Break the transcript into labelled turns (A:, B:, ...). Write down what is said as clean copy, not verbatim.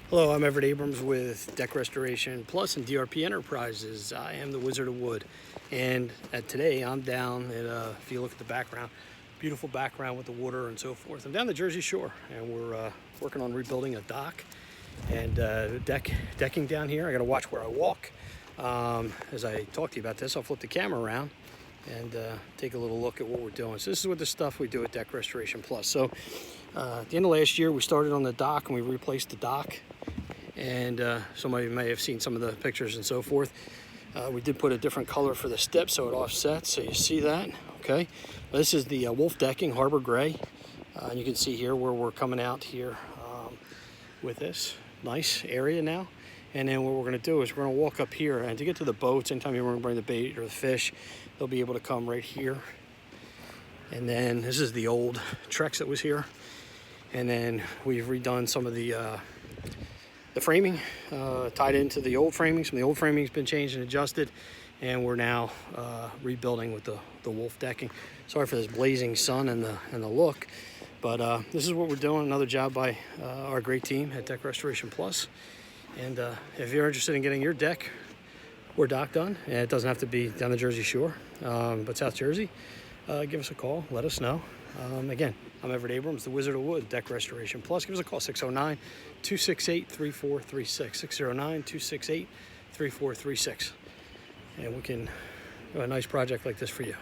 A: Hello, I'm Everett Abrams with Deck Restoration Plus and DRP Enterprises. I am the Wizard of Wood, and today I'm down at, if you look at the background, beautiful background with the water and so forth. I'm down the Jersey Shore, and we're working on rebuilding a dock and decking down here. I got to watch where I walk. As I talk to you about this, I'll flip the camera around and take a little look at what we're doing. So this is what the stuff we do at Deck Restoration Plus. So at the end of last year, we started on the dock and we replaced the dock. And somebody may have seen some of the pictures and so forth. We did put a different color for the step so it offsets, so you see that, okay? This is the Wolf Decking Harbor Gray. And you can see here where we're coming out here with this nice area now. And then what we're gonna do is we're gonna walk up here, and to get to the boats, anytime you want to bring the bait or the fish, they'll be able to come right here. And then this is the old Trex that was here. And then we've redone some of the framing, tied into the old framing. Some of the old framing's been changed and adjusted, and we're now rebuilding with the Wolf decking. Sorry for this blazing sun and the look, but this is what we're doing. Another job by our great team at Deck Restoration Plus. And if you're interested in getting your deck or dock done, and it doesn't have to be down the Jersey Shore, but South Jersey, give us a call, let us know. Again, I'm Everett Abrams, the Wizard of Wood, Deck Restoration Plus. Give us a call, 609-268-3436, 609-268-3436. And we can do a nice project like this for you.